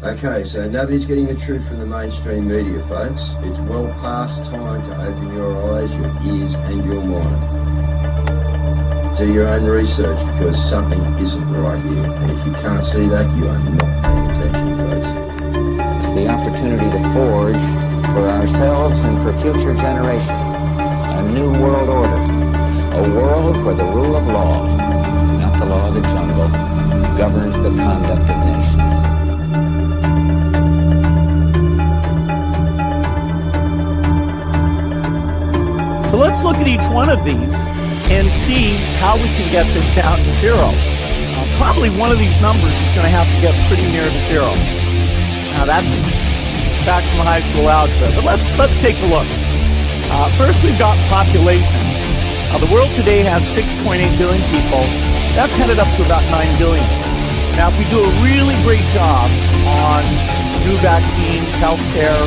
Okay, so nobody's getting the truth from the mainstream media, folks. It's well past time to open your eyes, your ears, and your mind. Do your own research because something isn't right here. And if you can't see that, you are not paying attention, folks. It's the opportunity to forge for ourselves and for future generations a new world order. A world where the rule of law, not the law of the jungle, governs the conduct of nations. So let's look at each one of these and see how we can get this down to zero. Probably one of these numbers is going to have to get pretty near to zero. Now that's back from high school algebra, but let's take a look. First, we've got population. The world today has 6.8 billion people. That's headed up to about 9 billion. Now, if we do a really great job on new vaccines, healthcare,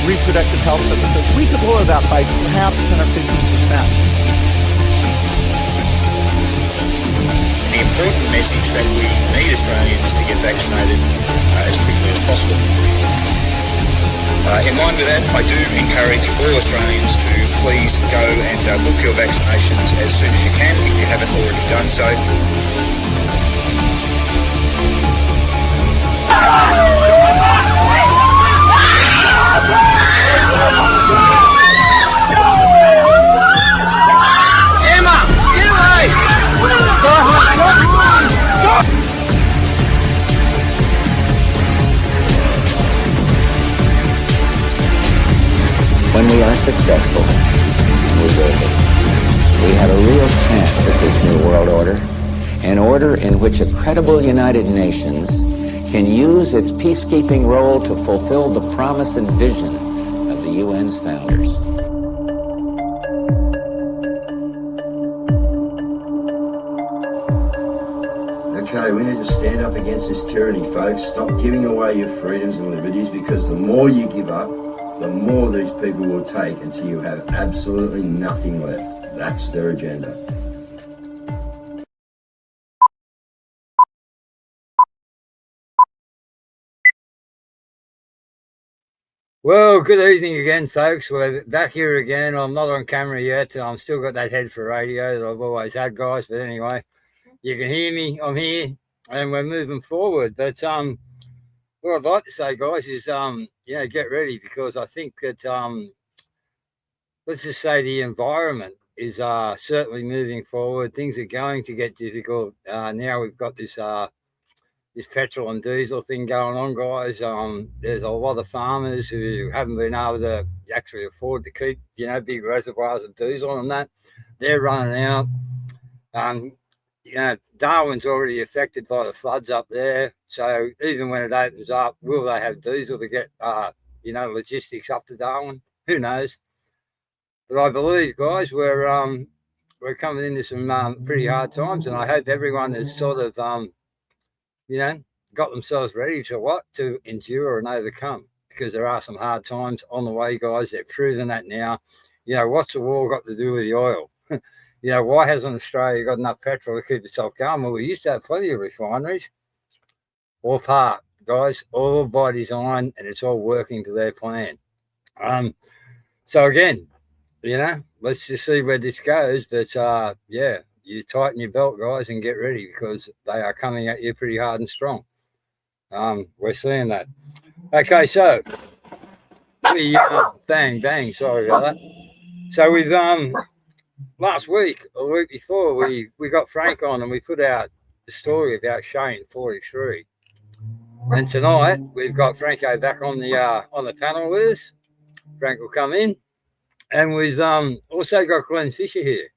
reproductive health services, we could lower that by perhaps 10 or 15%. The important message that we need Australians to get vaccinated as quickly as possible. In line with that, I do encourage all Australians to please go and book your vaccinations as soon as you can if you haven't already done so. Emma, get away! When we are successful, and we will be, we have a real chance at this new world order, an order in which a credible United Nations can use its peacekeeping role to fulfill the promise and vision of the UN's founders. Okay, we need to stand up against this tyranny, folks. Stop giving away your freedoms and liberties, because the more you give up, the more these people will take until you have absolutely nothing left. That's their agenda. Well, good evening again, folks. We're back here again. I'm not on camera yet. I'm still got that head for radio that I've always had, guys. But anyway, you can hear me. I'm here, and we're moving forward. But what I'd like to say, guys, is get ready, because I think that let's just say the environment is certainly moving forward. Things are going to get difficult. Now we've got this petrol and diesel thing going on, guys. There's a lot of farmers who haven't been able to actually afford to keep, big reservoirs of diesel and that. They're running out. Darwin's already affected by the floods up there. So even when it opens up, will they have diesel to get, logistics up to Darwin? Who knows? But I believe, guys, we're coming into some pretty hard times, and I hope everyone has sort of, got themselves ready to endure and overcome, because there are some hard times on the way, guys. They're proving that now. What's the war got to do with the oil? Why hasn't Australia got enough petrol to keep itself going? Well, we used to have plenty of refineries. All part, guys, all by design, and it's all working to their plan. So again, let's just see where this goes. But you tighten your belt, guys, and get ready, because they are coming at you pretty hard and strong. We're seeing that. Okay, so we bang. Sorry about that. So we've last week or the week before, we got Franco on, and we put out the story about Shane 43. And tonight we've got Franco back on the panel with us. Frank will come in, and we've also got Glen Fisher here.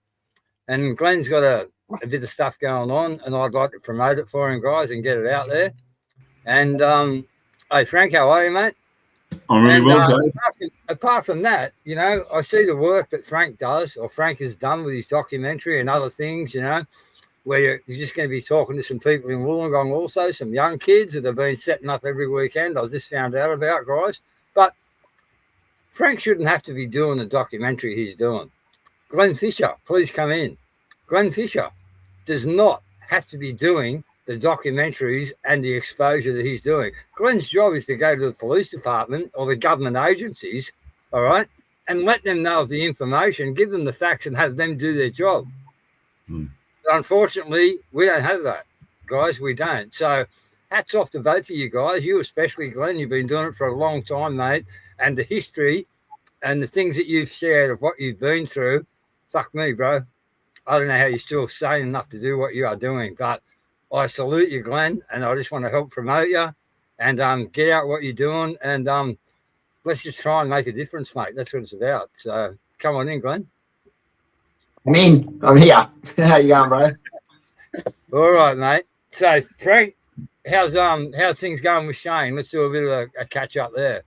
And Glen's got a bit of stuff going on, and I'd like to promote it for him, guys, and get it out there. And hey, Frank, how are you, mate? I'm really well, Dave. Apart from that, I see the work that Frank does, or Frank has done with his documentary and other things, where you're just going to be talking to some people in Wollongong also, some young kids that have been setting up every weekend. I just found out about, guys. But Frank shouldn't have to be doing the documentary he's doing. Glen Fisher, please come in. Glen Fisher does not have to be doing the documentaries and the exposure that he's doing. Glen's job is to go to the police department or the government agencies, all right, and let them know of the information, give them the facts, and have them do their job. But unfortunately, we don't have that, guys. We don't. So hats off to both of you guys. You especially, Glen. You've been doing it for a long time, mate. And the history and the things that you've shared of what you've been through, fuck me, bro. I don't know how you're still sane enough to do what you are doing, but I salute you, Glen, and I just want to help promote you and get out what you're doing, and let's just try and make a difference, mate. That's what it's about. So come on in, Glen. I'm in. I'm here. How you going, bro? All right, mate. So Frank, how's things going with Shane? Let's do a bit of a catch up there.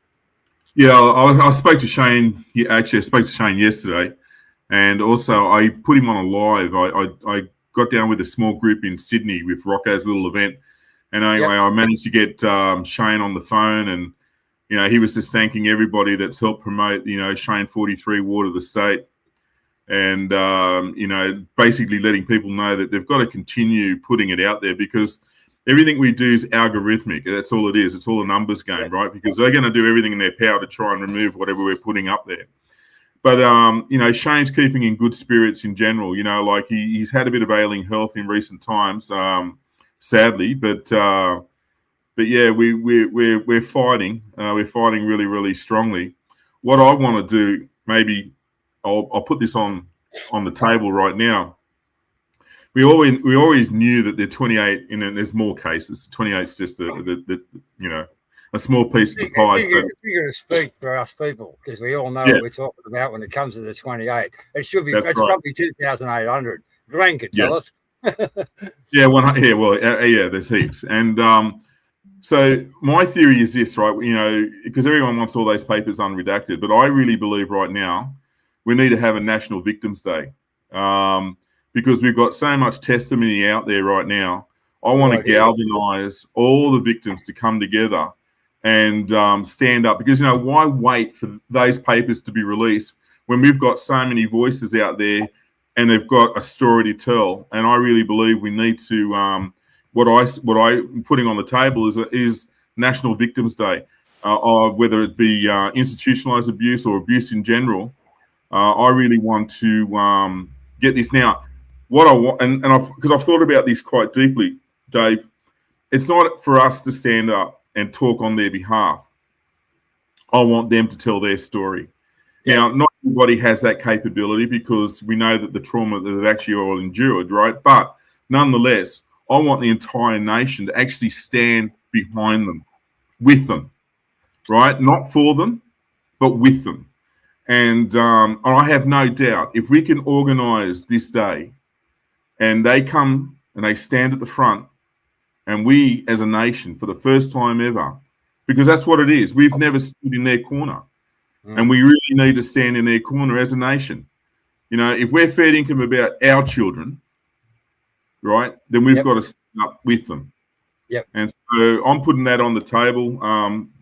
Yeah, I spoke to Shane. Actually, I spoke to Shane yesterday, and also I put him on a live. I got down with a small group in Sydney with Rocco's little event, and anyway, I managed to get Shane on the phone, and he was just thanking everybody that's helped promote Shane 43 Water the State, and basically letting people know that they've got to continue putting it out there, because everything we do is algorithmic. That's all it is. It's all a numbers game, right? Because they're going to do everything in their power to try and remove whatever we're putting up there. But, Shane's keeping in good spirits in general. Like he's had a bit of ailing health in recent times, sadly. But yeah, we're fighting. We're fighting really, really strongly. What I want to do, maybe I'll put this on the table right now. We always knew that there are 28, and there's more cases. 28 is just a small piece of the pie. Figure of speak for us people, because we all know what we're talking about when it comes to the 28. It should be. It's probably 2,800. Glen could tell us. There's heaps. And so my theory is this, right? Because everyone wants all those papers unredacted, but I really believe right now we need to have a National Victims Day. Because we've got so much testimony out there right now. I want to galvanise all the victims to come together and stand up. Because, why wait for those papers to be released when we've got so many voices out there and they've got a story to tell? And I really believe we need to, what I'm putting on the table is National Victims Day, whether it be institutionalised abuse or abuse in general. I really want to get this now. What I want, and because I've thought about this quite deeply, Dave, it's not for us to stand up and talk on their behalf. I want them to tell their story. Now, not everybody has that capability, because we know that the trauma that they've actually all endured, right? But nonetheless, I want the entire nation to actually stand behind them, with them, right? Not for them, but with them. And I have no doubt, if we can organise this day, and they come and they stand at the front, and we as a nation, for the first time ever, because that's what it is. We've never stood in their corner, and we really need to stand in their corner as a nation. If we're fair income about our children, right, then we've got to stand up with them. Yep. And so I'm putting that on the table,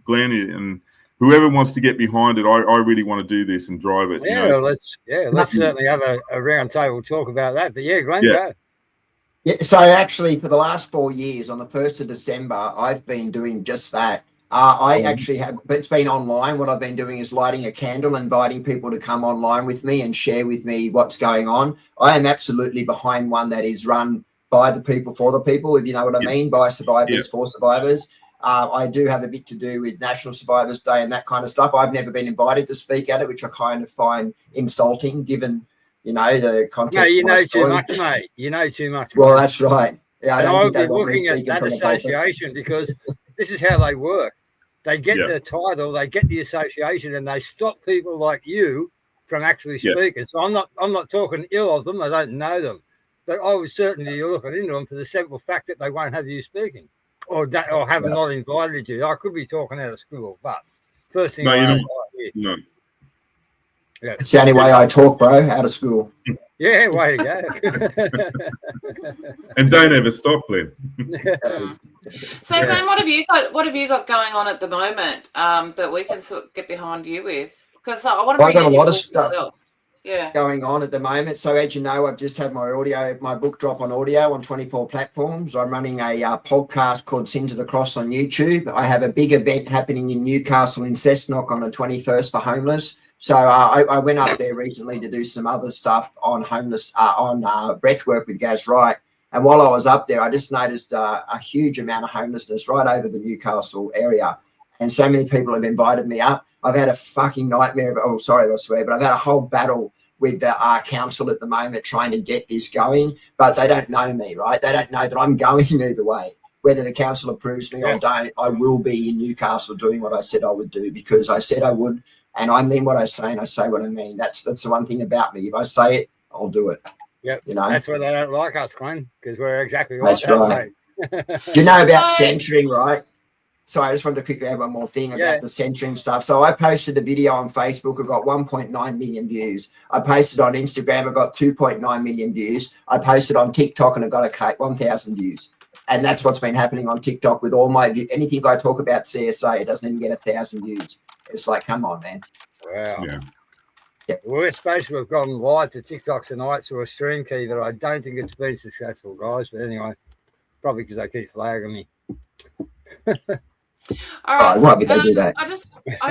Glen, and whoever wants to get behind it, I really want to do this and drive it. Let's certainly have a round table talk about that. But Glen, go. Yeah, so actually, for the last 4 years, on the 1st of December, I've been doing just that. I actually have, but it's been online. What I've been doing is lighting a candle, inviting people to come online with me and share with me what's going on. I am absolutely behind one that is run by the people, for the people, if you know what I mean, by survivors, for survivors. I do have a bit to do with National Survivors Day and that kind of stuff. I've never been invited to speak at it, which I kind of find insulting, given, the context. No, you know too much, mate. You know too much. Well, that's right. Yeah, I don't think I'll they be want me looking at speaking that from the pulpit. association, because this is how they work. They get the title, they get the association, and they stop people like you from actually speaking. So I'm not talking ill of them. I don't know them, but I would certainly look into them for the simple fact that they won't have you speaking, or have not invited you. I could be talking out of school, but first thing No. Yeah. It's the only way I talk, bro, out of school. Yeah, way to go. And don't ever stop, Glen. So, Glen, what have you got going on at the moment that we can sort of get behind you with? Because I want to bring I've got in a lot your of stuff. book. Yeah. going on at the moment. So as you know, I've just had my book drop on audio on 24 platforms. I'm running a podcast called Sin to the Cross on YouTube. I have a big event happening in Newcastle in Cessnock on the 21st for homeless. So I went up there recently to do some other stuff on homeless, breath work with Gaz Wright. And while I was up there, I just noticed a huge amount of homelessness right over the Newcastle area. And so many people have invited me up. I've had a fucking nightmare sorry, I swear, but I've had a whole battle with the council at the moment trying to get this going, but they don't know me, right? They don't know that I'm going either way. Whether the council approves me or don't, I will be in Newcastle doing what I said I would do, because I said I would, and I mean what I say, and I say what I mean. That's the one thing about me. If I say it, I'll do it. Yep. You know? That's why they don't like us, Glen, because we're exactly like That's that, right. mate. Do you know about censoring, right? So I just wanted to quickly add one more thing about the censoring stuff. So I posted a video on Facebook. I got 1.9 million views. I posted on Instagram. I got 2.9 million views. I posted on TikTok and I got 1,000 views. And that's what's been happening on TikTok with all my views. Anything I talk about CSA, it doesn't even get 1,000 views. It's like, come on, man. Wow. Yeah. Well, we're supposed to have gone live to TikTok tonight through a stream key, but I don't think it's been successful, guys. But anyway, probably because they keep flagging me. All right, why would they do that? I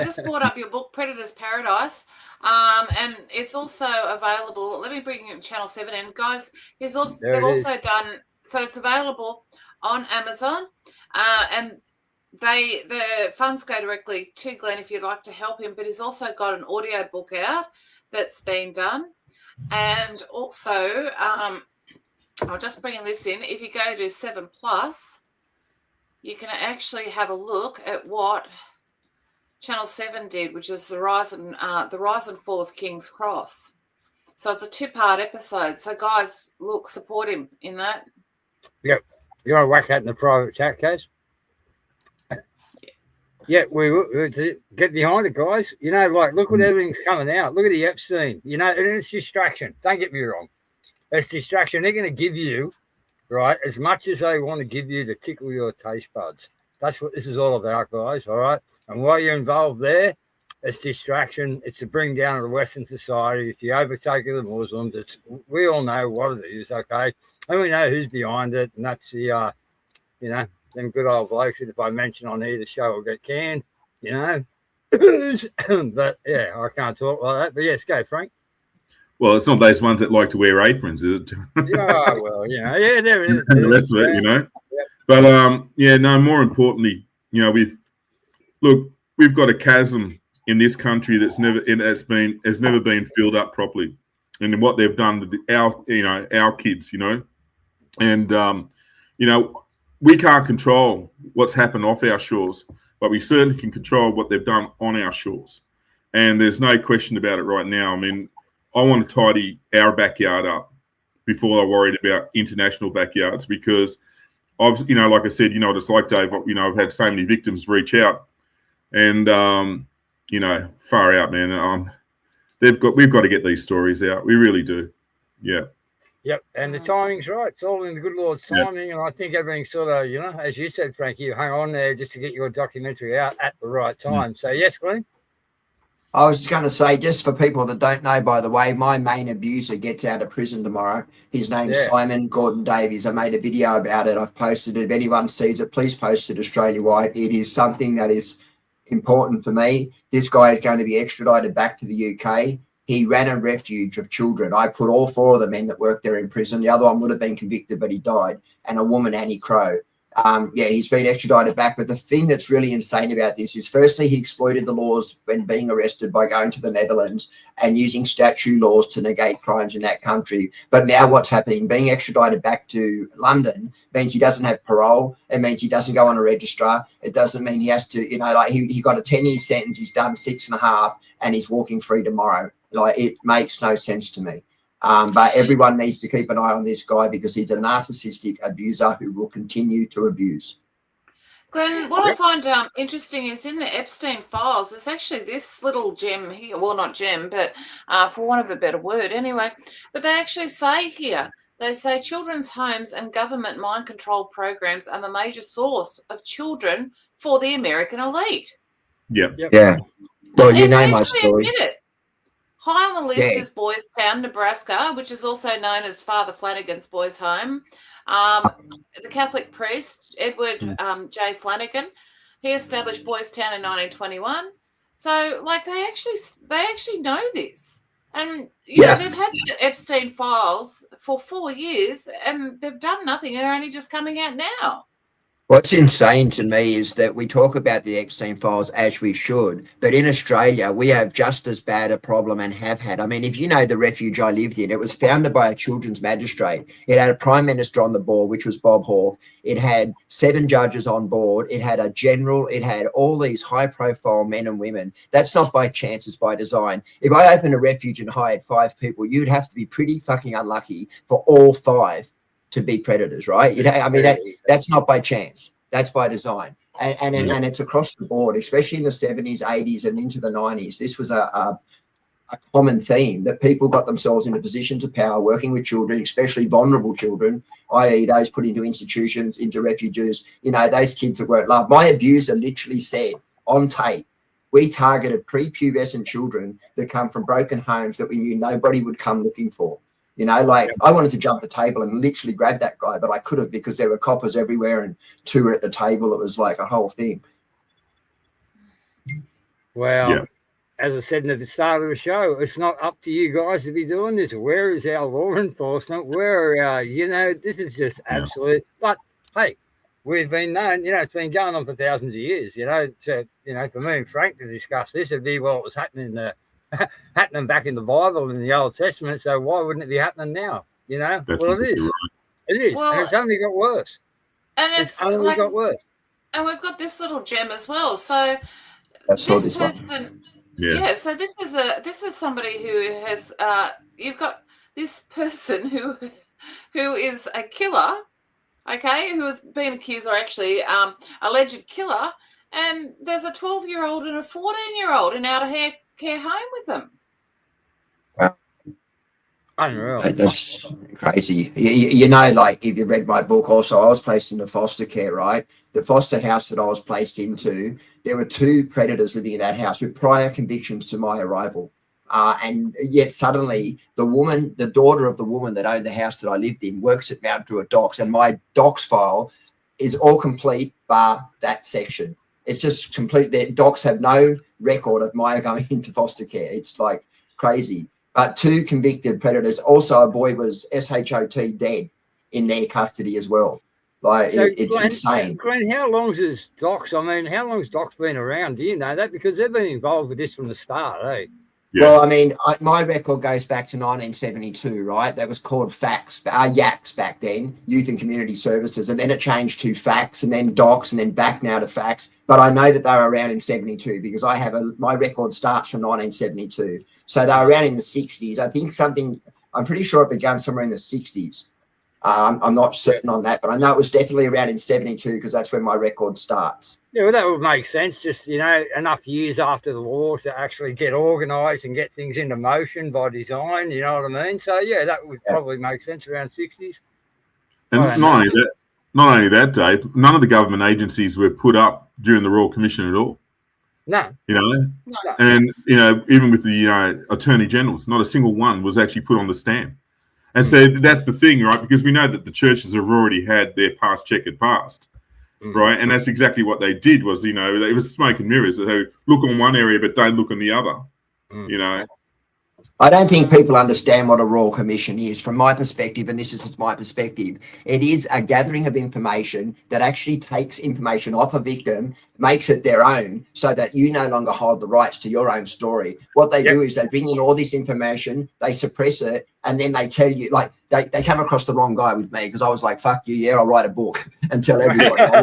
just brought up your book, Predator's Paradise, and it's also available. Let me bring Channel 7 in, guys. They've also done, so it's available on Amazon, and the funds go directly to Glen if you'd like to help him. But he's also got an audio book out that's been done, and also I'll just bring this in. If you go to 7 Plus. You can actually have a look at what Channel 7 did, which is the rise and fall of King's Cross. So it's a 2-part episode. So guys, look, support him in that. Yep. You want to whack that in the private chat, Kaz? Yeah, we get behind it, guys. You know, like, look what everything's coming out. Look at the Epstein. You know, and it's distraction. Don't get me wrong. It's distraction. They're going to give you, right, as much as they want to give you to tickle your taste buds. That's what this is all about, guys, all right? And while you're involved there, it's distraction. It's to bring down the Western society. It's the overtake of the Muslims. We all know what it is, okay? And we know who's behind it, and that's the, you know, them good old blokes that if I mention on here, the show will get canned, you know? But, yeah, I can't talk like that. But, yes, go, Frank. Well, it's not those ones that like to wear aprons, is it? Yeah, well, you know, yeah, there it is. And the rest of it, you know. Yep. But yeah, no. More importantly, you know, we've got a chasm in this country has never been filled up properly, and what they've done to our kids, you know, and you know, we can't control what's happened off our shores, but we certainly can control what they've done on our shores, and there's no question about it right now. I mean, I want to tidy our backyard up before I worried about international backyards, because I've, you know, like I said, you know what it's like, Dave. You know, I've had so many victims reach out, and you know, far out, man. We've got to get these stories out. We really do. Yeah. Yep, and the timing's right. It's all in the good Lord's timing, and I think everything's sort of, you know, as you said, Frankie, you hung on there just to get your documentary out at the right time. So yes, Glen. I was just going to say, just for people that don't know, by the way, my main abuser gets out of prison tomorrow. His name's Simon Gordon Davies. I made a video about it. I've posted it. If anyone sees it, please post it Australia-wide. It is something that is important for me. This guy is going to be extradited back to the UK. He ran a refuge of children. I put all 4 of the men that worked there in prison. The other one would have been convicted, but he died. And a woman, Annie Crow. He's been extradited back. But the thing that's really insane about this is, firstly, he exploited the laws when being arrested by going to the Netherlands and using statute laws to negate crimes in that country. But now what's happening, being extradited back to London, means he doesn't have parole. It means he doesn't go on a registrar. It doesn't mean he has to, you know, like he got a 10-year sentence. He's done 6.5 and he's walking free tomorrow. Like, it makes no sense to me. But everyone needs to keep an eye on this guy, because he's a narcissistic abuser who will continue to abuse. Glen, what I find interesting is in the Epstein files, there's actually this little gem here. Well, not gem, but for want of a better word anyway. But they actually say here, they say children's homes and government mind control programs are the major source of children for the American elite. Yeah. Yeah. Well, you know my story. High on the list Yeah. is Boys Town, Nebraska, which is also known as Father Flanagan's Boys Home. The Catholic priest, Edward J. Flanagan, he established Boys Town in 1921. So, like, they actually know this. And, you know, they've had the Epstein files for 4 years and they've done nothing. They're only just coming out now. What's insane to me is that we talk about the Epstein files as we should, but in Australia, we have just as bad a problem and have had. I mean, if you know the refuge I lived in, it was founded by a children's magistrate. It had a prime minister on the board, which was Bob Hawke. It had 7 judges on board. It had a general. It had all these high-profile men and women. That's not by chance, it's by design. If I opened a refuge and hired 5 people, you'd have to be pretty fucking unlucky for all 5 to be predators, right? I mean, that's not by chance. That's by design. And it's across the board, especially in the 70s, 80s, and into the 90s. This was a common theme that people got themselves into positions of power working with children, especially vulnerable children, i.e. those put into institutions, into refuges, you know, those kids that weren't loved. My abuser literally said on tape, we targeted prepubescent children that come from broken homes that we knew nobody would come looking for. You know, like I wanted to jump the table and literally grab that guy, but I could have because there were coppers everywhere and 2 were at the table. It was like a whole thing. Well, as I said at the start of the show, it's not up to you guys to be doing this. Where is our law enforcement? Where are, you know, this is just absolute. But hey, we've been known, you know, it's been going on for thousands of years. You know, for me and Frank to discuss this, it'd be what was happening happening back in the Bible in the Old Testament, so why wouldn't it be happening now? You know, it is. Right. It is, and it's only got worse. And it's only got worse. And we've got this little gem as well. So this person, so this is somebody who has. You've got this person who is a killer, okay, who has been accused or actually alleged killer, and there's a 12-year-old and a 14-year-old in outer care home with them. Wow. Unreal. That's crazy. You know, like if you read my book also, I was placed into foster care, right? The foster house that I was placed into, there were 2 predators living in that house with prior convictions to my arrival. And yet suddenly the daughter of the woman that owned the house that I lived in works at Mount Druitt Docks, and my docs file is all complete bar that section. It's just complete. The docs have no record of my going into foster care. It's like crazy. But 2 convicted predators. Also, a boy was SHOT dead in their custody as well. Like so it's Glen, insane. Glen, how long's this docs? I mean, how long's docs been around? Do you know that? Because they've been involved with this from the start, eh? Yeah. Well, I mean, my record goes back to 1972, right? That was called FACS, YACS back then, Youth and Community Services, and then it changed to FACS, and then DOCS, and then back now to FACS. But I know that they were around in 72 because I have my record starts from 1972. So they were around in the 60s. I think I'm pretty sure it began somewhere in the 60s. I'm not certain on that, but I know it was definitely around in 72 because that's when my record starts. Yeah, well, that would make sense. Just, you know, enough years after the war to actually get organised and get things into motion by design, you know what I mean? So, yeah, that would probably make sense around 60s. And not only that, Dave, none of the government agencies were put up during the Royal Commission at all. No. You know? No. And, you know, even with the Attorney Generals, not a single one was actually put on the stand. And so that's the thing, right? Because we know that the churches have already had their past checkered past, right? And that's exactly what they did was, you know, it was smoke and mirrors. They look on one area, but don't look on the other, you know. I don't think people understand what a Royal Commission is. From my perspective, and this is my perspective, it is a gathering of information that actually takes information off a victim, makes it their own, so that you no longer hold the rights to your own story. What they do is they bring in all this information, they suppress it, and then they tell you, like, they come across the wrong guy with me because I was like, fuck you, yeah, I'll write a book and tell everybody. I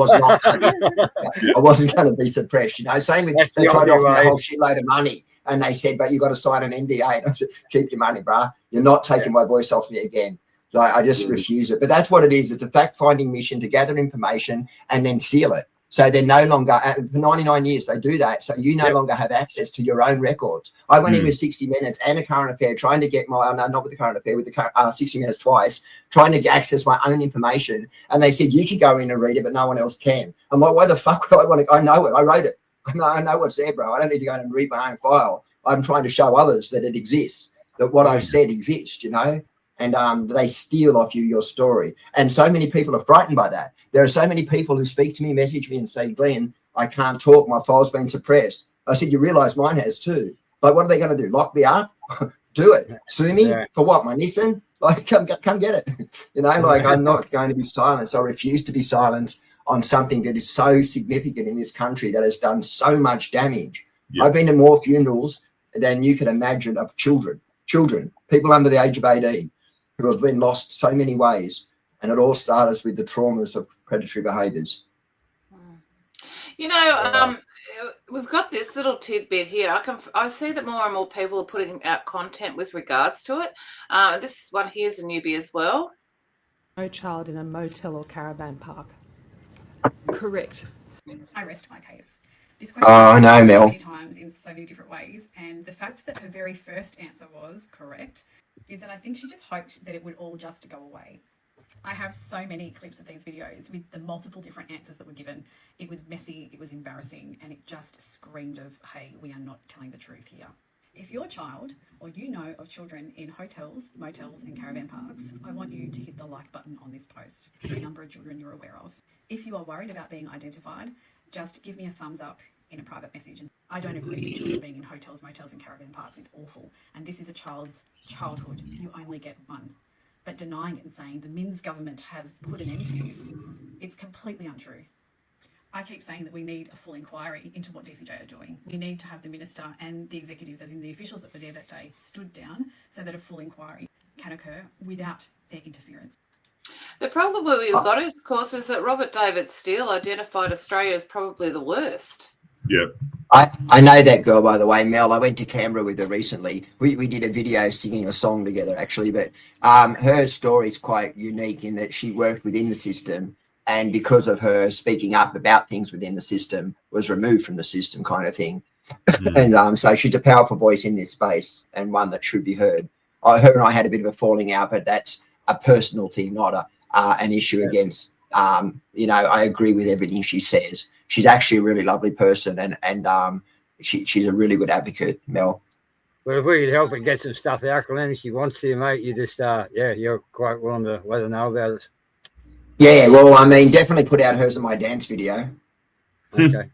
wasn't going to be suppressed, you know. Same with, they tried to offer me a whole shitload of money. And they said, but you got to sign an NDA. And I said, keep your money, bruh. You're not taking my voice off me again. So I just refuse it. But that's what it is. It's a fact-finding mission to gather information and then seal it. So they're no longer, for 99 years, they do that. So you no longer have access to your own records. I went in with 60 Minutes and a Current Affair trying to get my, no, not with the Current Affair, with the 60 Minutes twice, trying to access my own information. And they said, you can go in and read it, but no one else can. I'm like, why the fuck would I want to? I know it. I wrote it. I know what's there, bro. I don't need to go and read my own file. I'm trying to show others that it exists, that what I've said exists, you know, and they steal off you your story. And so many people are frightened by that. There are so many people who speak to me, message me and say, Glenn, I can't talk. My file's been suppressed. I said, you realize mine has too. Like, what are they going to do? Lock me up? Do it. Sue me for what? My Nissan? Like, come get it. You know, like, I'm not going to be silenced. I refuse to be silenced on something that is so significant in this country that has done so much damage. I've been to more funerals than you could imagine of children, people under the age of 18 who have been lost so many ways. And it all starts with the traumas of predatory behaviours. You know, we've got this little tidbit here. I see that more and more people are putting out content with regards to it. This one here is a newbie as well. No child in a motel or caravan park. Correct. I rest my case. This question no, Mel. so many times in so many different ways, and the fact that her very first answer was correct is that I think she just hoped that it would all just go away. I have so many clips of these videos with the multiple different answers that were given. It was messy, it was embarrassing, and it just screamed of, hey, we are not telling the truth here. If your child or you know of children in hotels, motels and caravan parks, I want you to hit the like button on this post, the number of children you're aware of. If you are worried about being identified, just give me a thumbs up in a private message. I don't agree with children being in hotels, motels and caravan parks. It's awful. And this is a child's childhood. You only get one. But denying it and saying the Minns government have put an end to this, it's completely untrue. I keep saying that we need a full inquiry into what DCJ are doing. We need to have the minister and the executives, as in the officials that were there that day, stood down so that a full inquiry can occur without their interference. The problem we've got, of course, is that Robert David Steele identified Australia as probably the worst. Yeah. I know that girl, by the way, Mel. I went to Canberra with her recently. We did a video singing a song together, actually. But her story is quite unique in that she worked within the system, and because of her speaking up about things within the system, was removed from the system, kind of thing. And so she's a powerful voice in this space and one that should be heard. Her and I had a bit of a falling out, but that's a personal thing, not an issue against. You know, I agree with everything she says. She's actually a really lovely person, and she's a really good advocate, Mel. Well, if we could help her get some stuff out, Glen, if she wants to, mate, you just, you're quite willing to let her know about it. Yeah, well, I mean, definitely put out hers in my dance video. Okay.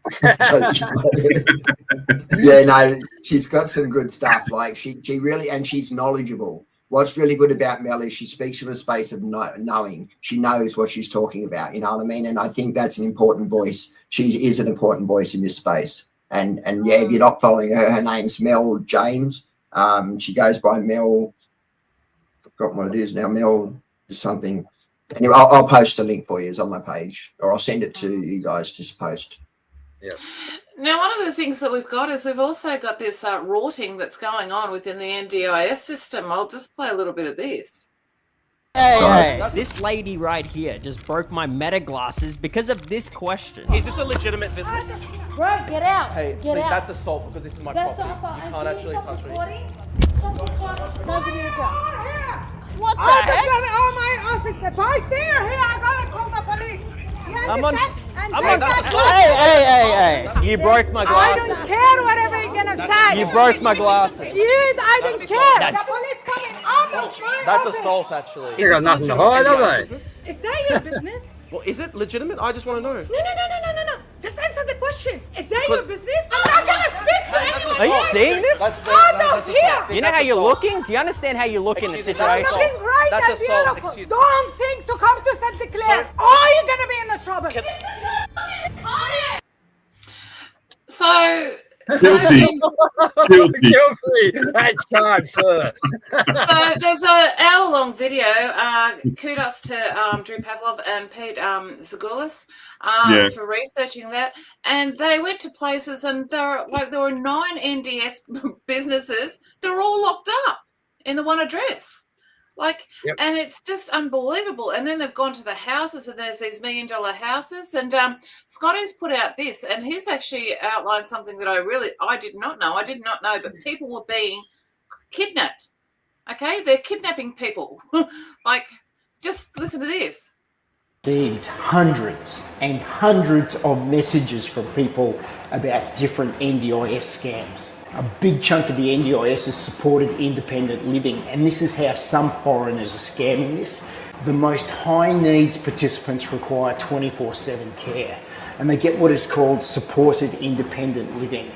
Yeah, no, she's got some good stuff. Like she really, and she's knowledgeable. What's really good about Mel is she speaks from a space of knowing. She knows what she's talking about, you know what I mean? And I think that's an important voice. She is an important voice in this space. And yeah, if you're not following her, her name's Mel James. She goes by Mel, forgot what it is now, Mel something. Anyway, I'll post a link for you. It's on my page, or I'll send it to you guys to post. Yeah. Now, one of the things that we've got is we've also got this rorting that's going on within the NDIS system. I'll just play a little bit of this. Hey, this lady right here just broke my meta glasses because of this question. Is this a legitimate business? Bro, get out. Hey, get please, out. that's assault because this is my property. You can't actually touch me. No video go. What the heck? Oh, my officer. If I see her here, I gotta call the police. You understand? Hey. You broke my glasses. I don't care whatever you're gonna say. You broke my glasses. I don't care. The police coming out of my That's office. assault, actually. You got nothing to hide, have they? Is that your business? Well, is it legitimate? I just want to know. No. Just answer the question. Is that your business? I'm not gonna speak to anyone. Are you seeing this? Out of here. You know how you're looking? Do you understand how you look in the situation? I'm looking great and beautiful. Don't think to come to St. Clair. Oh, you're gonna be in the trouble. So Guilty. That's time, sir. So there's an hour-long video. Kudos to Drew Pavlov and Pete Zagoulis for researching that. And they went to places, and there were 9 NDS businesses. They're all locked up in the one address. And it's just unbelievable. And then they've gone to the houses, and there's these $1 million houses. And Scotty's put out this, and he's actually outlined something that I did not know. I did not know, but people were being kidnapped. Okay, they're kidnapping people. Just listen to this. received hundreds and hundreds of messages from people about different NDIS scams. A big chunk of the NDIS is supported independent living, and this is how some foreigners are scamming this. The most high needs participants require 24/7 care, and they get what is called supported independent living.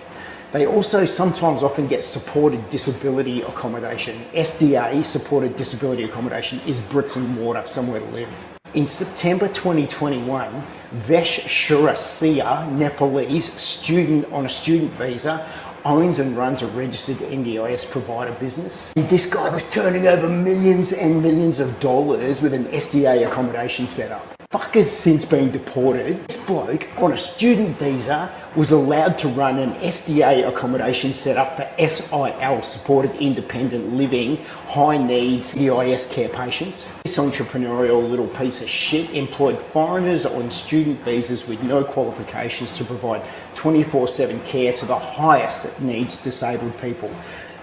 They also sometimes often get supported disability accommodation. SDA, supported disability accommodation, is bricks and mortar, somewhere to live. In September 2021, Vesh Shurasiya, Nepalese student on a student visa, owns and runs a registered NDIS provider business. This guy was turning over millions and millions of dollars with an SDA accommodation setup. Fucker's since been deported. This bloke on a student visa was allowed to run an SDA accommodation setup for SIL, supported independent living, high needs NDIS care patients. This entrepreneurial little piece of shit employed foreigners on student visas with no qualifications to provide 24/7 care to the highest needs disabled people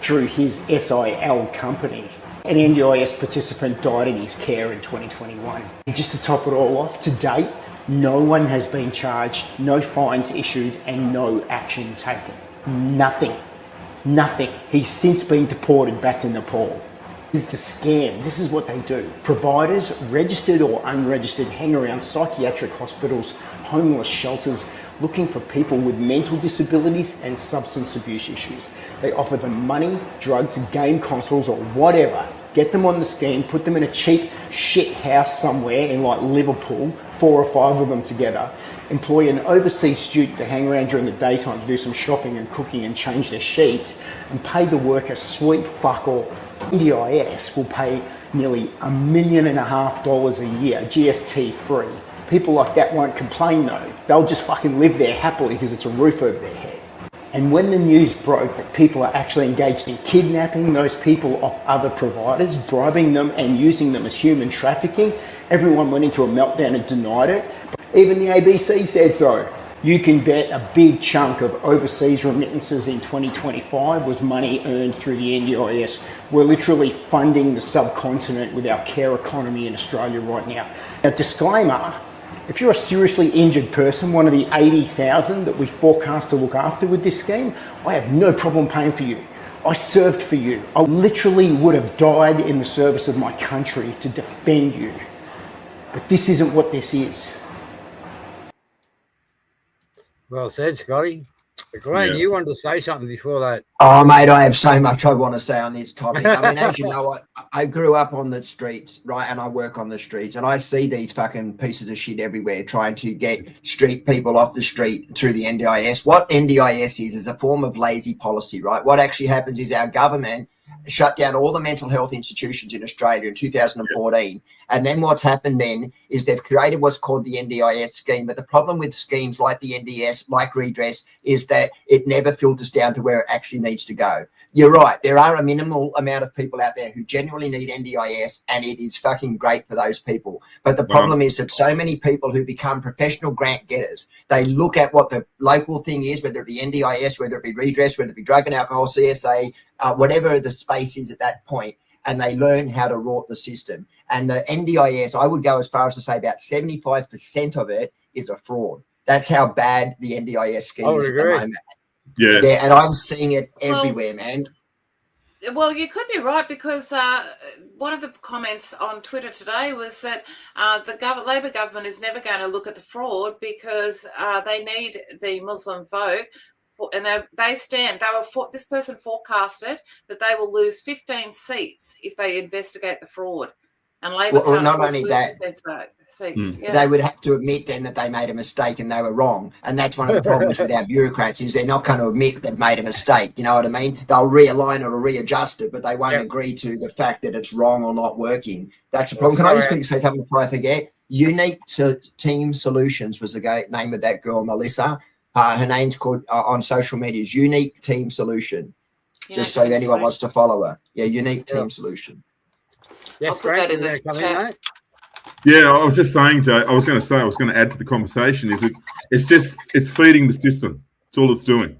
through his SIL company. An NDIS participant died in his care in 2021. And just to top it all off, to date, no one has been charged, no fines issued, and no action taken. Nothing. Nothing. He's since been deported back to Nepal. This is the scam. This is what they do. Providers, registered or unregistered, hang around psychiatric hospitals, homeless shelters, looking for people with mental disabilities and substance abuse issues. They offer them money, drugs, game consoles, or whatever. Get them on the scheme, put them in a cheap shit house somewhere in like Liverpool, 4 or 5 of them together. Employ an overseas student to hang around during the daytime to do some shopping and cooking and change their sheets, and pay the worker sweet fuck all. NDIS will pay nearly $1.5 million a year, GST free. People like that won't complain though. They'll just fucking live there happily because it's a roof over their head. And when the news broke that people are actually engaged in kidnapping those people off other providers, bribing them and using them as human trafficking, everyone went into a meltdown and denied it. Even the ABC said so. You can bet a big chunk of overseas remittances in 2025 was money earned through the NDIS. We're literally funding the subcontinent with our care economy in Australia right now. Now, disclaimer, if you're a seriously injured person, one of the 80,000 that we forecast to look after with this scheme, I have no problem paying for you. I served for you. I literally would have died in the service of my country to defend you. But this isn't what this is. Well said, Scotty. Glen, you wanted to say something before that. Oh, mate, I have so much I want to say on this topic. I mean, as you know, I grew up on the streets, right, and I work on the streets, and I see these fucking pieces of shit everywhere trying to get street people off the street through the NDIS. What NDIS is a form of lazy policy, right? What actually happens is our government shut down all the mental health institutions in Australia in 2014. And then what's happened then is they've created what's called the NDIS scheme. But the problem with schemes like the NDS, like redress, is that it never filters down to where it actually needs to go. You're right. There are a minimal amount of people out there who genuinely need NDIS, and it is fucking great for those people. But the problem is that so many people who become professional grant getters, they look at what the local thing is, whether it be NDIS, whether it be redress, whether it be drug and alcohol, CSA, whatever the space is at that point, and they learn how to rort the system. And the NDIS, I would go as far as to say about 75% of it is a fraud. That's how bad the NDIS scheme is at the moment. Yeah, and I'm seeing it everywhere, man. Well, you could be right, because one of the comments on Twitter today was that the Labor government is never going to look at the fraud because they need the Muslim vote. And this person forecasted that they will lose 15 seats if they investigate the fraud. And Labor can't not only that, seats. Yeah. They would have to admit then that they made a mistake and they were wrong. And that's one of the problems with our bureaucrats, is they're not going to admit they've made a mistake. You know what I mean? They'll realign it or readjust it, but they won't agree to the fact that it's wrong or not working. That's a problem. Can I just quickly say something before I forget? Unique Team Solutions was the name of that girl, Melissa. Her name's called on social media is Unique Team Solution. Just so anyone wants to follow her. Yeah, Unique Team Solution. Yes, Franco, yeah, I was just saying, Jay, I was going to add to the conversation, is it's feeding the system. That's all it's doing.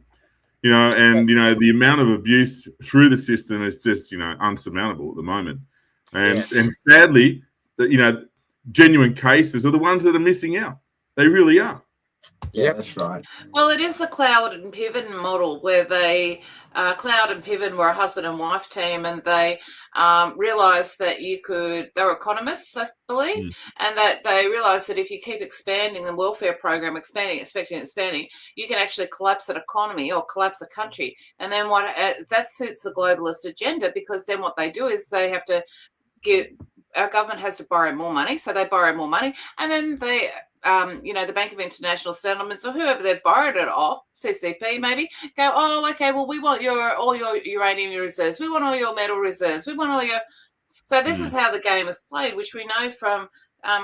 And the amount of abuse through the system is just, unsurmountable at the moment. And sadly, genuine cases are the ones that are missing out. They really are. Yeah, that's right. Well, it is the Cloud and Piven model where Cloud and Piven were a husband and wife team, and they realised that they were economists, I believe, and that they realised that if you keep expanding the welfare program, expanding, you can actually collapse an economy or collapse a country. And then that suits the globalist agenda, because then what they do is they have to our government has to borrow more money, so they borrow more money, and then they the Bank of International Settlements or whoever they've borrowed it off, CCP maybe, go, oh, okay, well, we want all your uranium reserves. We want all your metal reserves. We want all your... So this is how the game is played, which we know from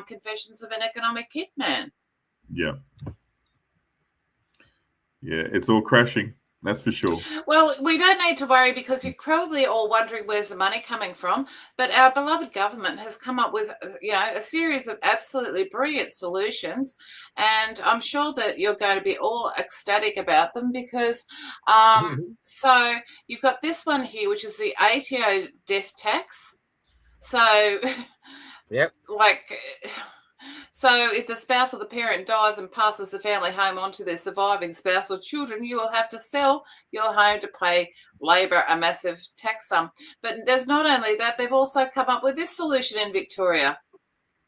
Confessions of an Economic Hitman. Yeah. Yeah, it's all crashing. That's for sure. Well, we don't need to worry, because you're probably all wondering where's the money coming from. But our beloved government has come up with, a series of absolutely brilliant solutions. And I'm sure that you're going to be all ecstatic about them, because so you've got this one here, which is the ATO death tax. So, yep. So if the spouse or the parent dies and passes the family home on to their surviving spouse or children, you will have to sell your home to pay Labor a massive tax sum. But there's not only that, they've also come up with this solution in Victoria.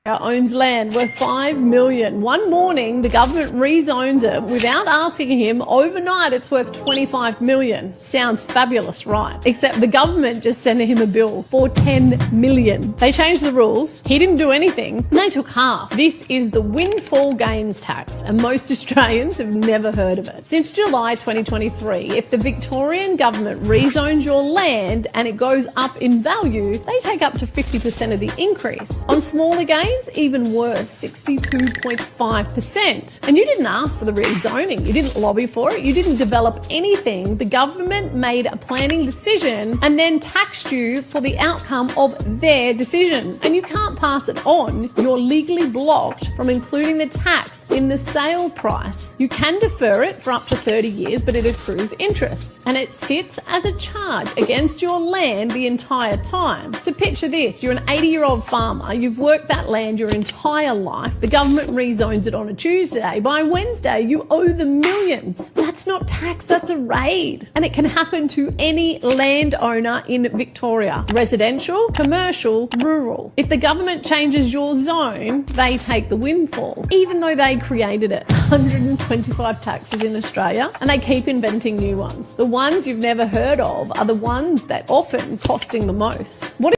Owns land worth $5 million. One morning, the government rezones it without asking him. Overnight, it's worth $25 million. Sounds fabulous, right? Except the government just sent him a bill for $10 million. They changed the rules. He didn't do anything. And they took half. This is the windfall gains tax, and most Australians have never heard of it. Since July 2023, if the Victorian government rezones your land and it goes up in value, they take up to 50% of the increase. On smaller gains, even worse, 62.5%. And you didn't ask for the rezoning. You didn't lobby for it. You didn't develop anything. The government made a planning decision and then taxed you for the outcome of their decision. And you can't pass it on. You're legally blocked from including the tax in the sale price. You can defer it for up to 30 years, but it accrues interest. And it sits as a charge against your land the entire time. So picture this. You're an 80-year-old farmer. You've worked that land your entire life. The government rezones it on a Tuesday. By Wednesday, you owe them millions. That's not tax, that's a raid. And it can happen to any landowner in Victoria. Residential, commercial, rural. If the government changes your zone, they take the windfall, even though they created it. 125 taxes in Australia, and they keep inventing new ones. The ones you've never heard of are the ones that often costing the most. What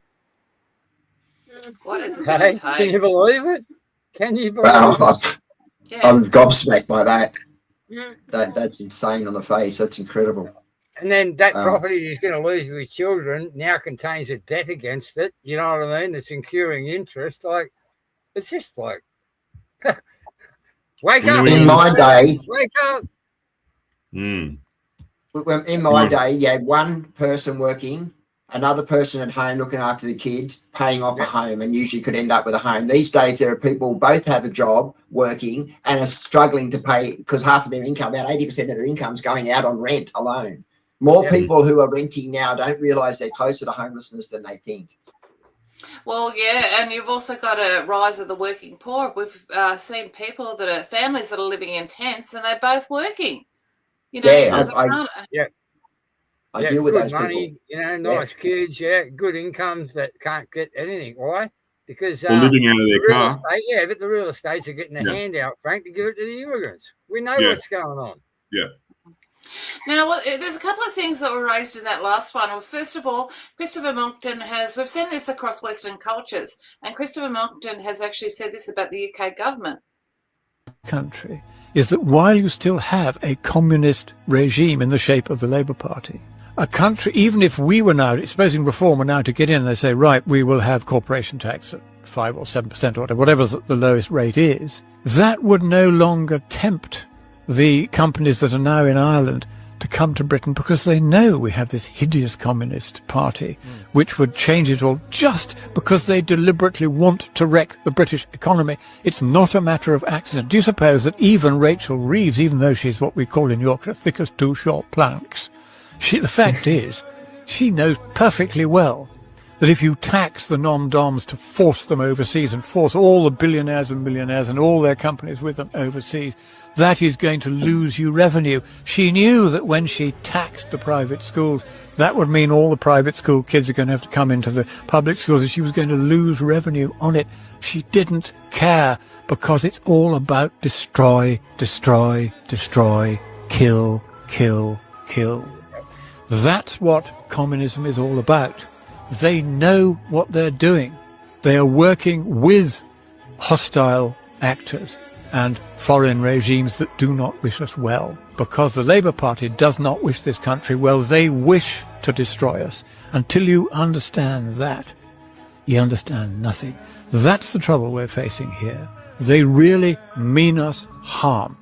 is it? Hey, can you believe it? Can you believe it? I'm gobsmacked by that. That's insane on the face. That's incredible. And then that property he's going to lose with children now contains a debt against it. You know what I mean? It's incurring interest. Like, it's just like, wake up. In my day, wake up. In my day, you had one person working, another person at home looking after the kids, paying off a home, and usually could end up with a home. These days, there are people both have a job, working, and are struggling to pay because half of their income, about 80% of their income, is going out on rent alone. More people who are renting now don't realise they're closer to homelessness than they think. Well, yeah, and you've also got a rise of the working poor. We've seen people that are families that are living in tents, and they're both working. You know, I deal with those money, people. Nice kids, good incomes that can't get anything. Why? Because living out of their car. Estate, but the real estates are getting a handout, Frank, to give it to the immigrants. We know what's going on. Yeah. Now, there's a couple of things that were raised in that last one. Well, first of all, Christopher Monckton we've seen this across Western cultures, and Christopher Monckton has actually said this about the UK government. Country is that while you still have a communist regime in the shape of the Labour Party, a country, even if we were now, supposing Reform were now to get in, they say, right, we will have corporation tax at 5 or 7% or whatever the lowest rate is, that would no longer tempt the companies that are now in Ireland to come to Britain because they know we have this hideous communist party which would change it all just because they deliberately want to wreck the British economy. It's not a matter of accident. Do you suppose that even Rachel Reeves, even though she's what we call in Yorkshire thick as two short planks, the fact is, she knows perfectly well that if you tax the non-doms to force them overseas and force all the billionaires and millionaires and all their companies with them overseas, that is going to lose you revenue. She knew that when she taxed the private schools, that would mean all the private school kids are going to have to come into the public schools, and she was going to lose revenue on it. She didn't care, because it's all about destroy, destroy, destroy, kill, kill, kill. That's what communism is all about. They know what they're doing. They are working with hostile actors and foreign regimes that do not wish us well. Because the Labour Party does not wish this country well, they wish to destroy us. Until you understand that, you understand nothing. That's the trouble we're facing here. They really mean us harm.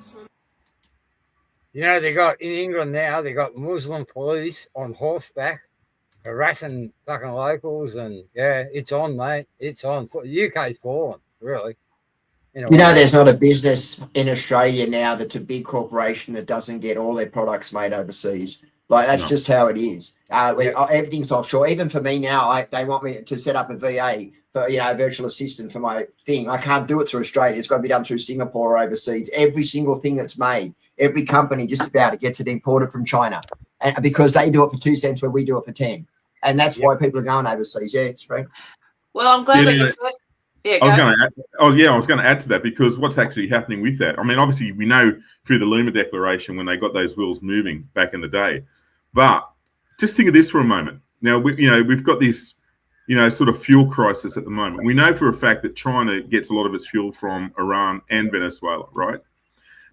You know, they got in England now, they got Muslim police on horseback harassing fucking locals, and yeah, it's on, mate. It's on. The UK's fallen, really. You know, there's not a business in Australia now that's a big corporation that doesn't get all their products made overseas. Like, that's just how it is. Everything's offshore. Even for me now, they want me to set up a VA for, you know, a virtual assistant for my thing. I can't do it through Australia. It's got to be done through Singapore or overseas. Every single thing that's made, every company just about it gets it imported from China, and because they do it for 2 cents where we do it for 10. And that's why people are going overseas. Yeah, it's Frank. Well, I'm glad that you said. Yeah, I was going to add to that, because what's actually happening with that, I mean, obviously we know through the Luma Declaration when they got those wheels moving back in the day, but just think of this for a moment. Now, we've got this, sort of fuel crisis at the moment. We know for a fact that China gets a lot of its fuel from Iran and Venezuela, right?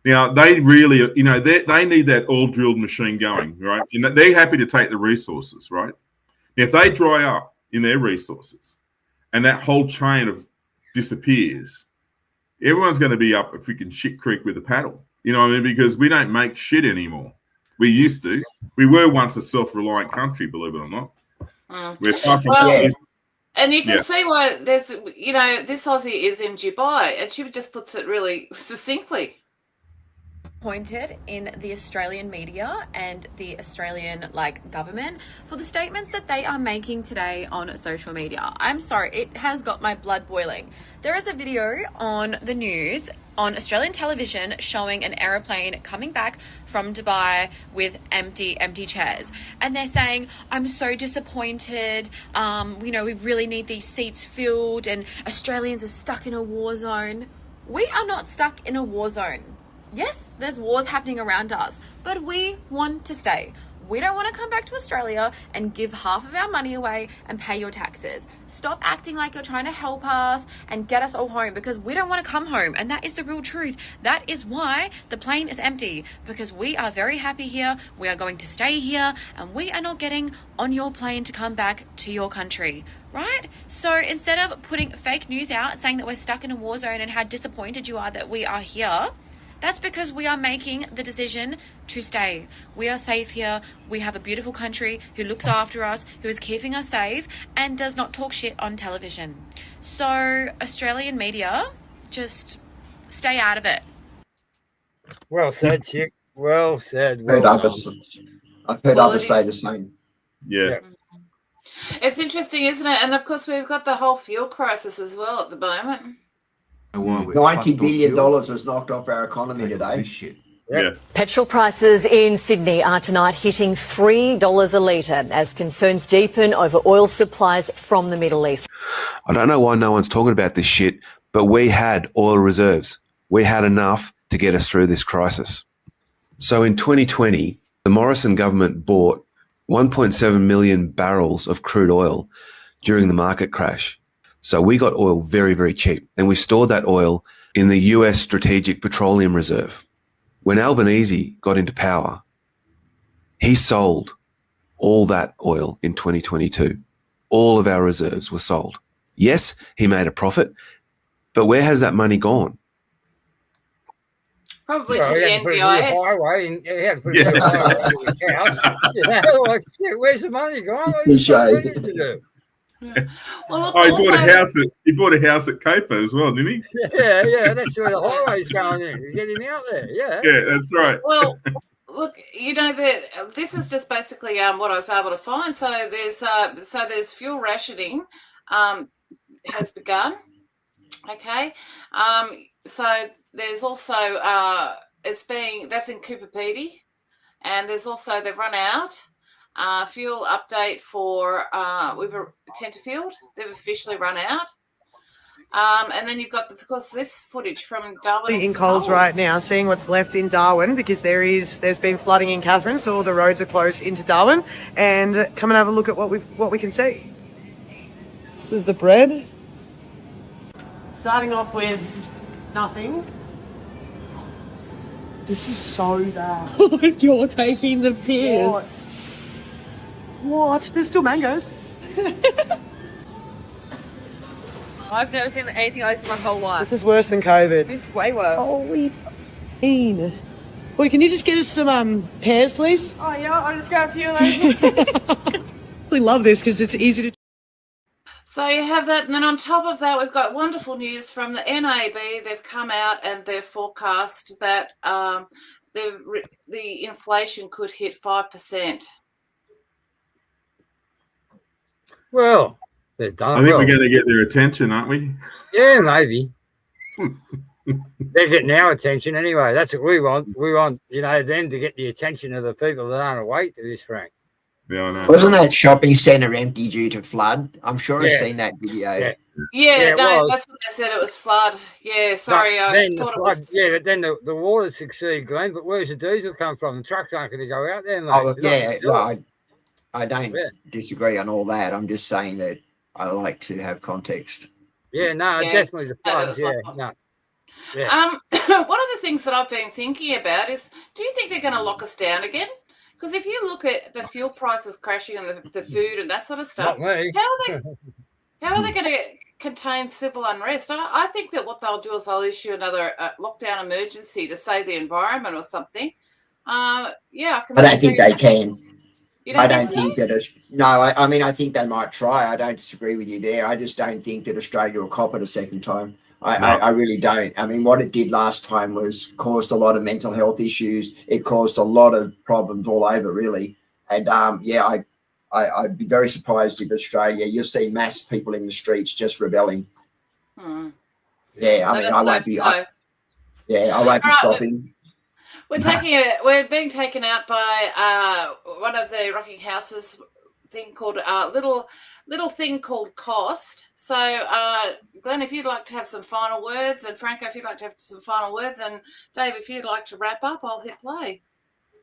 Now, they really, they need that oil-drilled machine going, right? They're happy to take the resources, right? Now, if they dry up in their resources and that whole chain of disappears, everyone's going to be up a freaking shit creek with a paddle. You know what I mean? Because we don't make shit anymore. We used to. We were once a self-reliant country, believe it or not. We're far from and you can see why there's, this Aussie is in Dubai, and she just puts it really succinctly. Pointed in the Australian media and the Australian government for the statements that they are making today on social media. I'm sorry, it has got my blood boiling. There is a video on the news on Australian television showing an aeroplane coming back from Dubai with empty chairs, and they're saying, I'm so disappointed, we really need these seats filled, and Australians are stuck in a war zone. We are not stuck in a war zone. Yes, there's wars happening around us, but we want to stay. We don't want to come back to Australia and give half of our money away and pay your taxes. Stop acting like you're trying to help us and get us all home, because we don't want to come home. And that is the real truth. That is why the plane is empty, because we are very happy here. We are going to stay here, and we are not getting on your plane to come back to your country. Right? So instead of putting fake news out saying that we're stuck in a war zone and how disappointed you are that we are here, that's because we are making the decision to stay. We are safe here. We have a beautiful country who looks after us, who is keeping us safe, and does not talk shit on television. So, Australian media, just stay out of it. Well said, chick. Well said. I've heard others say the same. Yeah. It's interesting, isn't it? And of course, we've got the whole fuel crisis as well at the moment. $90 billion was knocked off our economy today. Yeah. Petrol prices in Sydney are tonight hitting $3 a litre as concerns deepen over oil supplies from the Middle East. I don't know why no one's talking about this shit, but we had oil reserves. We had enough to get us through this crisis. So in 2020, the Morrison government bought 1.7 million barrels of crude oil during the market crash. So we got oil very, very cheap, and we stored that oil in the US Strategic Petroleum Reserve. When Albanese got into power, he sold all that oil in 2022. All of our reserves were sold. Yes, he made a profit, but where has that money gone? Probably to the NDIS. Where's the money gone? Well, he bought a house at Copa as well, didn't he? Yeah, that's where the highway's going in. He's getting out there, yeah. Yeah, that's right. Well, Look, this is just basically what I was able to find. So there's fuel rationing has begun. Okay, so there's also that's in Cooperpedy, and there's also they've run out. Fuel update for Tenterfield. They've officially run out. And then you've got, of course, this footage from Darwin. In Coles right now, seeing what's left in Darwin, because there's been flooding in Katherine, so all the roads are closed into Darwin. And come and have a look at what we can see. This is the bread. Starting off with nothing. This is so bad. You're taking the piss. What? There's still mangoes. I've never seen anything like this in my whole life. This is worse than COVID. This is way worse. Holy f***ing. Well, can you just get us some pears, please? Oh, yeah, I'll just grab a few of those. I love this because it's easy to... So you have that, and then on top of that, we've got wonderful news from the NAB. They've come out and they've forecast that the inflation could hit 5%. Well, they're done. I think we're going to get their attention, aren't we? Yeah, maybe. They're getting our attention anyway. That's what we want. We want, them to get the attention of the people that aren't awake to this, Frank. Yeah, I know. Wasn't that shopping centre empty due to flood? I'm sure I've seen that video. Yeah, that's what they said. It was flood. Yeah, sorry, I thought it was. Yeah, but then the water succeed, Glenn. But where's the diesel come from? The trucks aren't going to go out there, mate. Oh, yeah, I don't disagree on all that. I'm just saying that I like to have context. Yeah, no, definitely the floods. Yeah, no. Yeah. One of the things that I've been thinking about is, do you think they're going to lock us down again? Because if you look at the fuel prices crashing and the food and that sort of stuff, Not me. how are they going to contain civil unrest? I think that what they'll do is they'll issue another lockdown emergency to save the environment or something. I don't think they can. I don't think that. I think they might try. I don't disagree with you there. I just don't think that Australia will cop it a second time. I really don't. I mean, what it did last time was caused a lot of mental health issues. It caused a lot of problems all over, really. And I'd be very surprised if Australia, you'll see mass people in the streets just rebelling. Yeah, I won't be. I won't be stopping. We're being taken out by one of the Rocking Houses thing called little thing called cost. So, Glenn, if you'd like to have some final words, and Franco, if you'd like to have some final words, and Dave, if you'd like to wrap up, I'll hit play.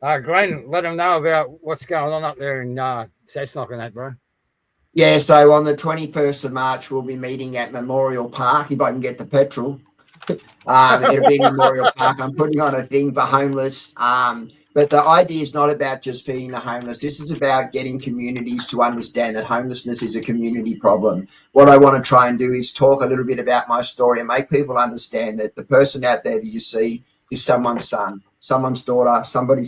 Glenn, let them know about what's going on up there in Cessnock and that, bro. Yeah, so on the 21st of March, we'll be meeting at Memorial Park, if I can get the petrol. It'll be Memorial Park. I'm putting on a thing for homeless. But the idea is not about just feeding the homeless. This is about getting communities to understand that homelessness is a community problem. What I want to try and do is talk a little bit about my story and make people understand that the person out there that you see is someone's son, someone's daughter, somebody,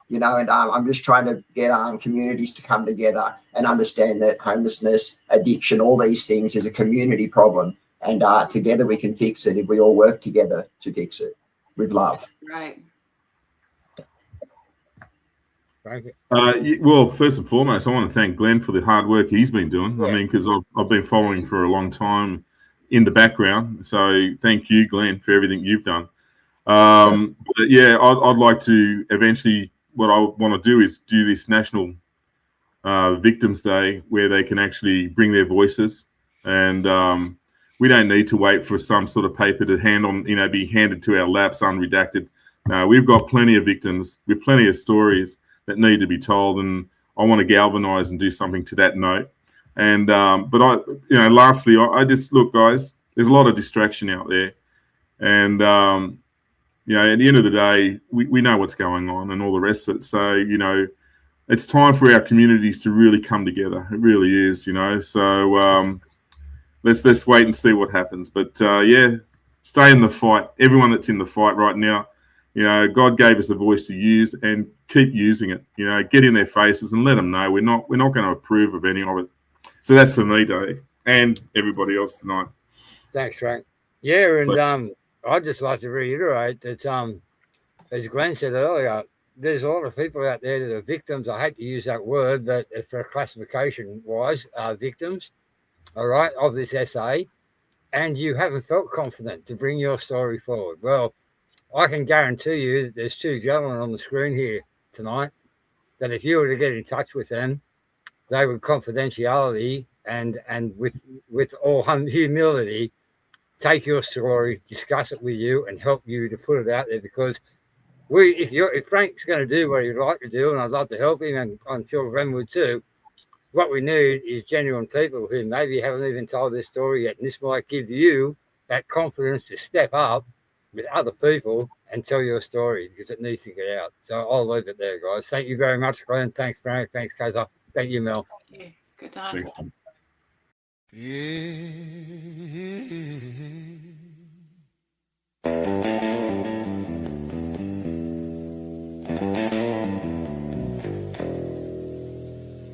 and I'm just trying to get communities to come together and understand that homelessness, addiction, all these things is a community problem. And together we can fix it if we all work together to fix it with love. Right. Well, first and foremost, I want to thank Glenn for the hard work he's been doing. Yeah. I mean, because I've been following for a long time in the background. So thank you, Glenn, for everything you've done. But yeah, I'd like to eventually, what I want to do is do this National Victims Day where they can actually bring their voices. And we don't need to wait for some sort of paper to be handed to our laps unredacted. No, we've got plenty of victims with plenty of stories that need to be told, and I want to galvanise and do something to that note. And lastly, I just look, guys. There's a lot of distraction out there, and at the end of the day, we know what's going on and all the rest of it. So it's time for our communities to really come together. It really is, So let's wait and see what happens. But stay in the fight. Everyone that's in the fight right now. God gave us a voice to use and keep using it. Get in their faces and let them know we're not going to approve of any of it. So that's for me, Dave, and everybody else tonight. Thanks, Frank. Yeah, and I'd just like to reiterate that, as Glenn said earlier, there's a lot of people out there that are victims. I hate to use that word, but for classification-wise, victims, all right, of this SA, and you haven't felt confident to bring your story forward. Well, I can guarantee you that there's two gentlemen on the screen here tonight that if you were to get in touch with them, they would confidentiality and with all humility take your story, discuss it with you, and help you to put it out there. Because if Frank's going to do what he'd like to do, and I'd love to help him, and I'm sure Glen would too, what we need is genuine people who maybe haven't even told their story yet. And this might give you that confidence to step up with other people and tell your story, because it needs to get out. So I'll leave it there, guys. Thank you very much, Glen. Thanks, Frank. Thanks, Kaiser. Thank you, Mel. Thank you. Good time.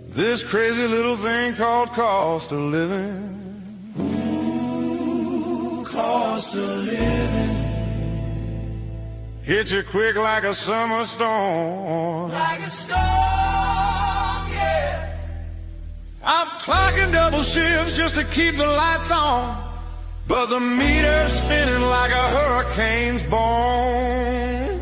This crazy little thing called cost of living. Ooh, cost of living. Hits you quick like a summer storm. Like a storm, yeah. I'm clocking double shifts just to keep the lights on, but the meter's spinning like a hurricane's born.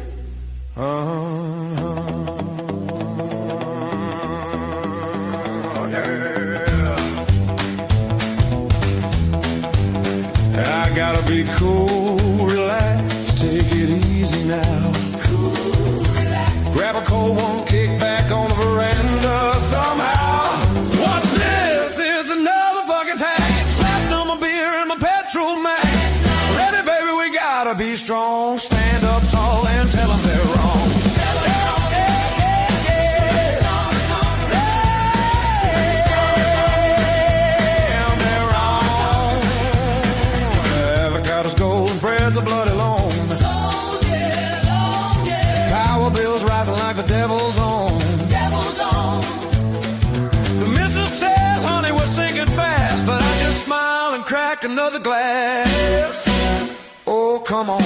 I gotta be cool, relax, take it easy now. Cool, relax. Grab a cold one, kick back on the veranda somehow. What's this? It's another fucking tax. Slapping on my beer and my petrol max. Ready, baby, we gotta be strong. Stand up tall and tell them they're wrong. A bloody loan. Power bills rising like the devil's own. The missus says, honey, we're sinking fast, but I just smile and crack another glass. Oh, come on. I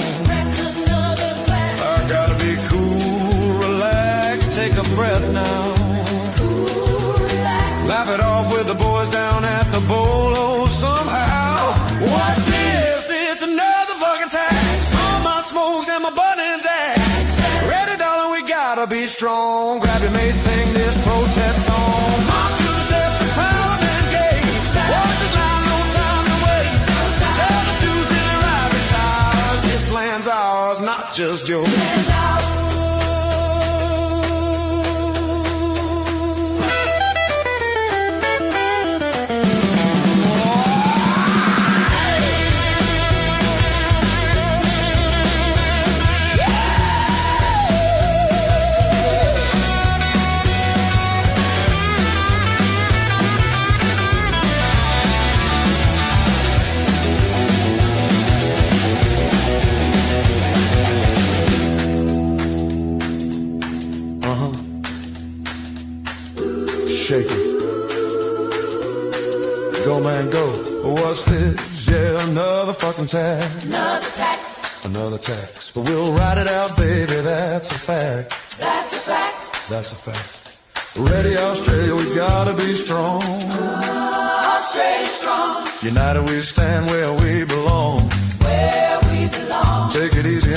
gotta be cool, relax, take a breath now. Laugh it off with the boys down at the bolo somehow. What's this? It's another fucking tax. All my smokes and my buttons axe. Ready, darling, we gotta be strong. Grab your mate, sing this protest song. March to the step, pound and gate. Walk the line, no time to wait. Tell the students in their ivory towers, this land's ours, not just yours. Shake it. Go, man, go. What's this? Yeah, another fucking tax. Another tax. Another tax. But we'll ride it out, baby, that's a fact. That's a fact. That's a fact. Ready, Australia, we gotta be strong. Australia strong. United we stand where we belong. Where we belong. Take it easy,